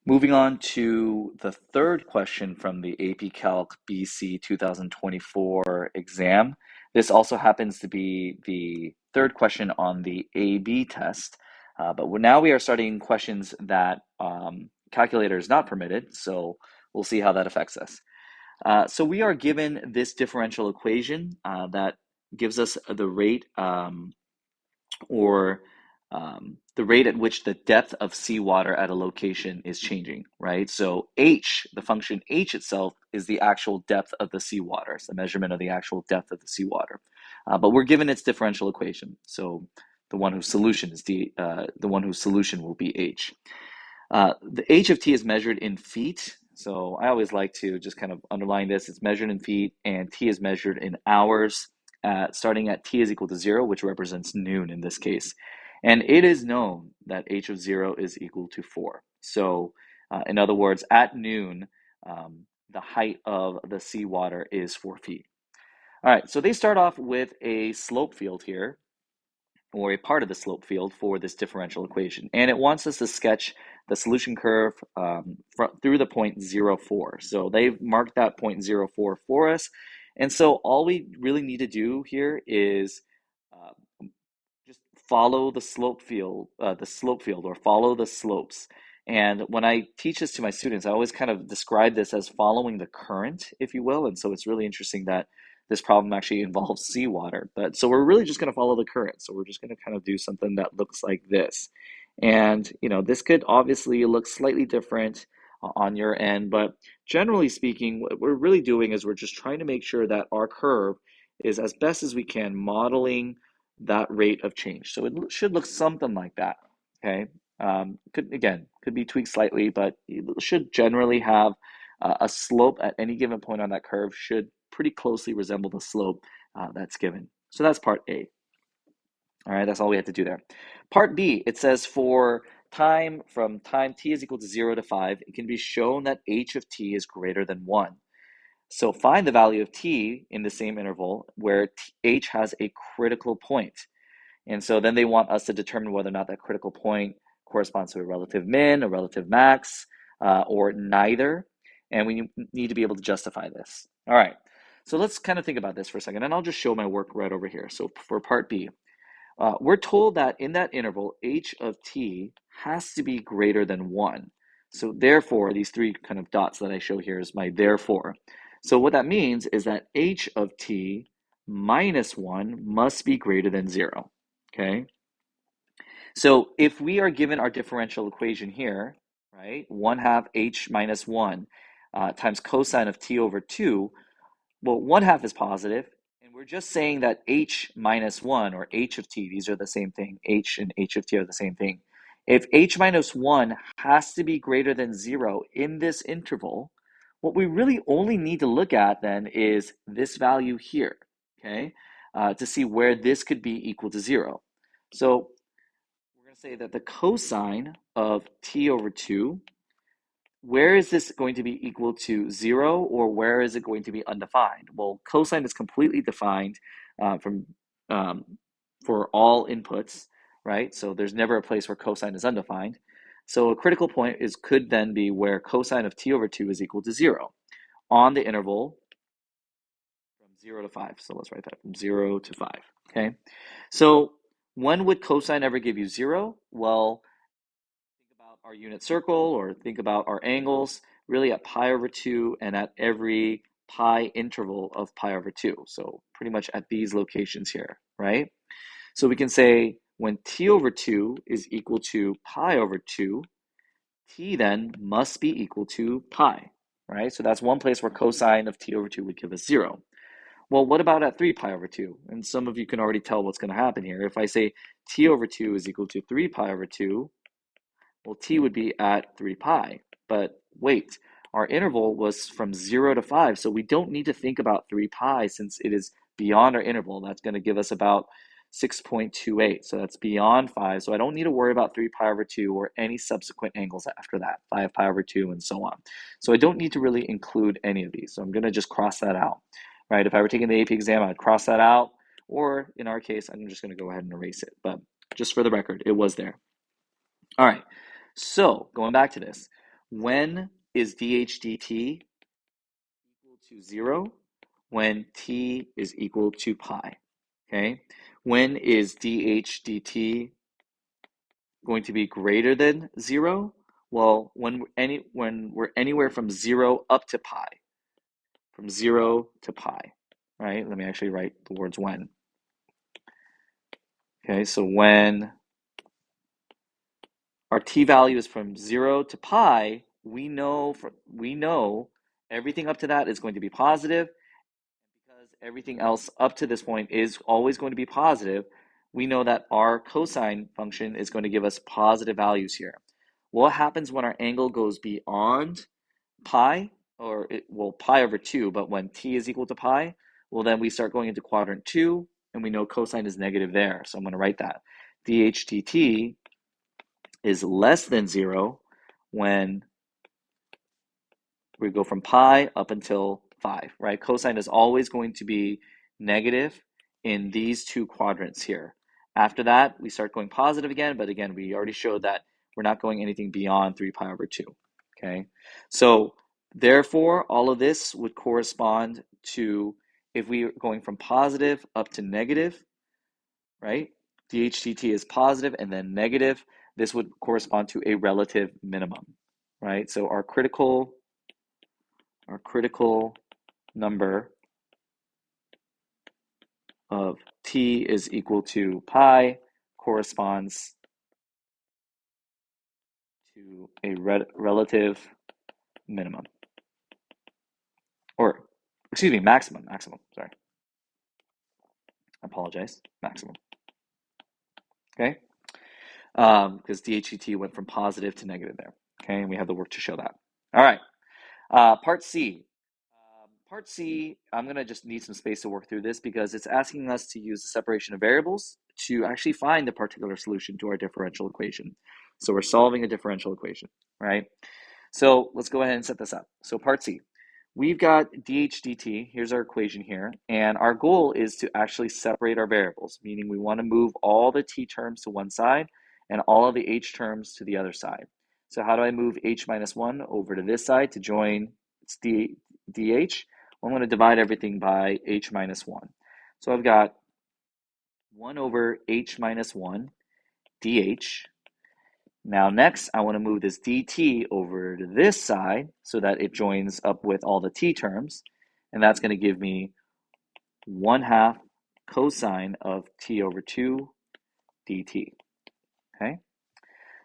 Moving on to the third question from the AP Calc BC 2024 exam. This also happens to be the third question on the AB test, but now we are starting questions that calculator is not permitted, so we'll see how that affects us. So we are given this differential equation that gives us the rate or the rate at which the depth of seawater at a location is changing, right? So h, the function h itself, is the actual depth of the seawater. It's the measurement of the actual depth of the seawater. But we're given its differential equation. So the one whose solution is the one whose solution will be h. The h of t is measured in feet. So I always like to just kind of underline this. It's measured in feet, and t is measured in hours, starting at t is equal to 0, which represents noon in this case. And it is known that h of 0 is equal to 4. So in other words, at noon, the height of the seawater is 4 feet. All right, so they start off with a slope field here, or a part of the slope field for this differential equation. And it wants us to sketch the solution curve through the point 0, 4. So they've marked that point 0, 4 for us. And so all we really need to do here is just follow the slope field, or follow the slopes. And when I teach this to my students, I always kind of describe this as following the current, if you will. And so it's really interesting that this problem actually involves seawater. But so we're really just going to follow the current. So we're just going to kind of do something that looks like this. And, this could obviously look slightly different on your end, but generally speaking, what we're really doing is we're just trying to make sure that our curve is as best as we can modeling that rate of change. So it should look something like that, okay? Could be tweaked slightly, but it should generally have a slope at any given point on that curve should pretty closely resemble the slope that's given. So that's part A. All right, that's all we have to do there. Part B, it says for from time t is equal to 0 to 5, it can be shown that h of t is greater than 1. So find the value of t in the same interval where h has a critical point. And so then they want us to determine whether or not that critical point corresponds to a relative min, a relative max, or neither. And we need to be able to justify this. All right, so let's kind of think about this for a second, and I'll just show my work right over here. So for part B, we're told that in that interval, h of t has to be greater than 1. So therefore, these three kind of dots that I show here is my therefore. So what that means is that h of t minus 1 must be greater than 0. Okay? So if we are given our differential equation here, right, 1 half h minus 1 times cosine of t over 2, well, 1 half is positive, and we're just saying that h minus 1, or h of t, these are the same thing, h and h of t are the same thing. If h minus 1 has to be greater than 0 in this interval, what we really only need to look at then is this value here, okay, to see where this could be equal to 0. So we're going to say that the cosine of t over 2, where is this going to be equal to 0, or where is it going to be undefined? Well, cosine is completely defined for all inputs, right? So there's never a place where cosine is undefined. So a critical point could then be where cosine of t over 2 is equal to 0 on the interval from 0 to 5. So let's write that from 0 to 5, okay? So when would cosine ever give you 0? Well, think about our unit circle, or think about our angles, really at pi over 2 and at every pi interval of pi over 2. So pretty much at these locations here, right? So we can say when t over 2 is equal to pi over 2, t then must be equal to pi, right? So that's one place where cosine of t over 2 would give us 0. Well, what about at 3 pi over 2? And some of you can already tell what's going to happen here. If I say t over 2 is equal to 3 pi over 2, well, t would be at 3 pi. But wait, our interval was from 0 to 5, so we don't need to think about 3 pi since it is beyond our interval. That's going to give us about 6.28. So that's beyond 5. So I don't need to worry about 3 pi over 2 or any subsequent angles after that, 5 pi over 2 and so on. So I don't need to really include any of these. So I'm going to just cross that out, right? If I were taking the AP exam, I'd cross that out. Or in our case, I'm just going to go ahead and erase it. But just for the record, it was there. All right. So going back to this, when is dH dt equal to 0? When t is equal to pi. Okay? When is dH dt going to be greater than 0? Well, when we're anywhere from 0 up to pi. From 0 to pi. Right? Let me actually write the words when. Okay, so when our t value is from 0 to pi, we know everything up to that is going to be positive. Because everything else up to this point is always going to be positive, we know that our cosine function is going to give us positive values here. What happens when our angle goes beyond pi, pi over 2, but when t is equal to pi, well, then we start going into quadrant 2, and we know cosine is negative there. So I'm going to write that. dHdt is less than 0 when we go from pi up until 5, right? Cosine is always going to be negative in these two quadrants here. After that, we start going positive again, but again, we already showed that we're not going anything beyond 3 pi over 2, okay? So therefore, all of this would correspond to, if we are going from positive up to negative, right? dHdt is positive and then negative. This would correspond to a relative minimum, right? So our critical number of t is equal to pi corresponds to a relative minimum. Or, excuse me, maximum, sorry. I apologize, maximum. Okay? Because dHdt went from positive to negative there. Okay, and we have the work to show that. All right, part C. Part C, I'm going to just need some space to work through this because it's asking us to use the separation of variables to actually find the particular solution to our differential equation. So we're solving a differential equation, right? So let's go ahead and set this up. So part C, we've got dH dt, here's our equation here, and our goal is to actually separate our variables, meaning we want to move all the t terms to one side and all of the h terms to the other side. So how do I move h minus 1 over to this side to join its dh? Well, I'm going to divide everything by h minus 1. So I've got 1 over h minus 1 dh. Now next, I want to move this dt over to this side so that it joins up with all the t terms. And that's going to give me 1/2 cosine of t over 2 dt. Okay?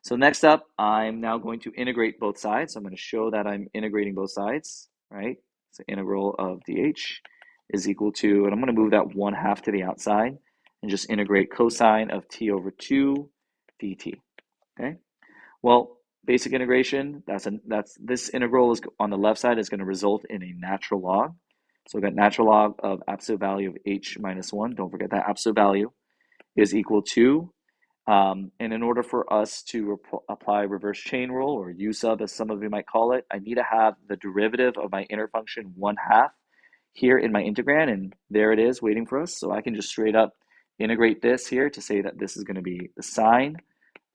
So next up, I'm now going to integrate both sides. So I'm going to show that I'm integrating both sides, right? So integral of dh is equal to, and I'm going to move that 1/2 to the outside and just integrate cosine of t over 2 dt. Okay? Well, basic integration, this integral is on the left side is going to result in a natural log. So we've got natural log of absolute value of h minus 1. Don't forget that absolute value is equal to, and in order for us to apply reverse chain rule, or u sub as some of you might call it, I need to have the derivative of my inner function 1/2 here in my integrand, and there it is waiting for us. So I can just straight up integrate this here to say that this is going to be the sine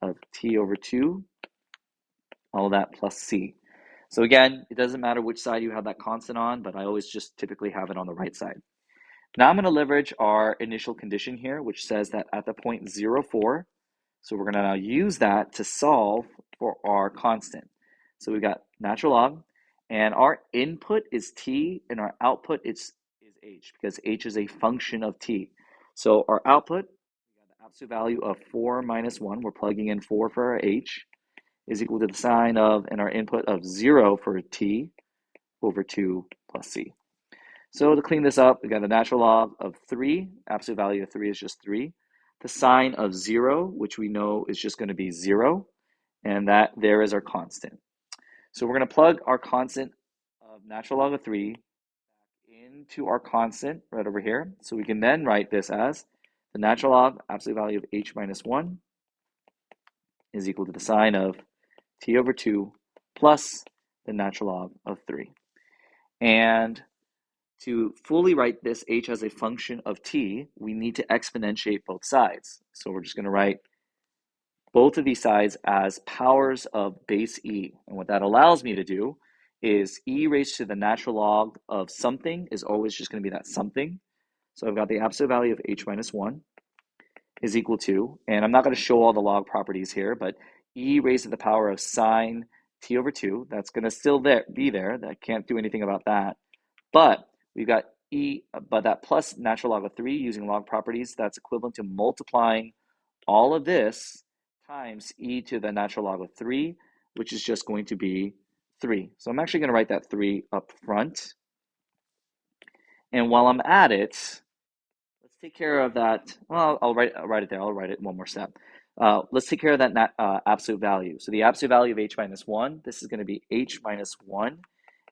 of t over 2, all that plus c. So again, it doesn't matter which side you have that constant on, but I always just typically have it on the right side. Now I'm going to leverage our initial condition here, which says that at the point 0, 4, so we're going to now use that to solve for our constant. So we've got natural log, and our input is t, and our output is h, because h is a function of t. So our output, we got the absolute value of 4 minus 1, we're plugging in 4 for our h, is equal to the sine of, and our input of 0 for t over 2 plus c. So to clean this up, we got the natural log of 3, absolute value of 3 is just 3. The sine of 0, which we know is just going to be 0, and that there is our constant. So we're going to plug our constant of natural log of 3 into our constant right over here. So we can then write this as the natural log, absolute value of h minus 1 is equal to the sine of t over 2 plus the natural log of 3. And to fully write this h as a function of t, we need to exponentiate both sides. So we're just going to write both of these sides as powers of base e. And what that allows me to do is e raised to the natural log of something is always just going to be that something. So I've got the absolute value of h minus 1 is equal to, and I'm not going to show all the log properties here, but e raised to the power of sine t over 2, that's going to still be there. I can't do anything about that. But we've got but that plus natural log of 3 using log properties, that's equivalent to multiplying all of this times e to the natural log of 3, which is just going to be 3. So I'm actually going to write that 3 up front. And while I'm at it, let's take care of that. Well, I'll write it there. I'll write it one more step. Let's take care of that absolute value. So the absolute value of h minus 1, this is going to be h minus 1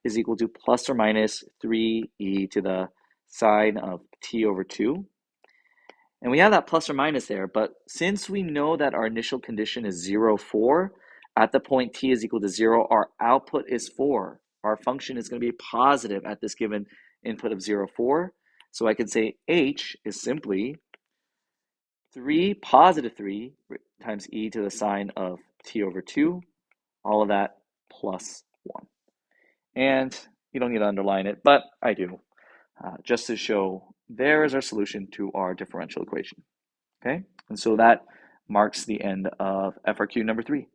is equal to plus or minus 3e to the sine of t over 2. And we have that plus or minus there, but since we know that our initial condition is 0, 4, at the point t is equal to 0, our output is 4. Our function is going to be positive at this given input of 0, 4. So I can say h is simply 3, positive 3 times e to the sine of t over 2, all of that plus 1. And you don't need to underline it, but I do, just to show there is our solution to our differential equation. Okay, and so that marks the end of FRQ number 3.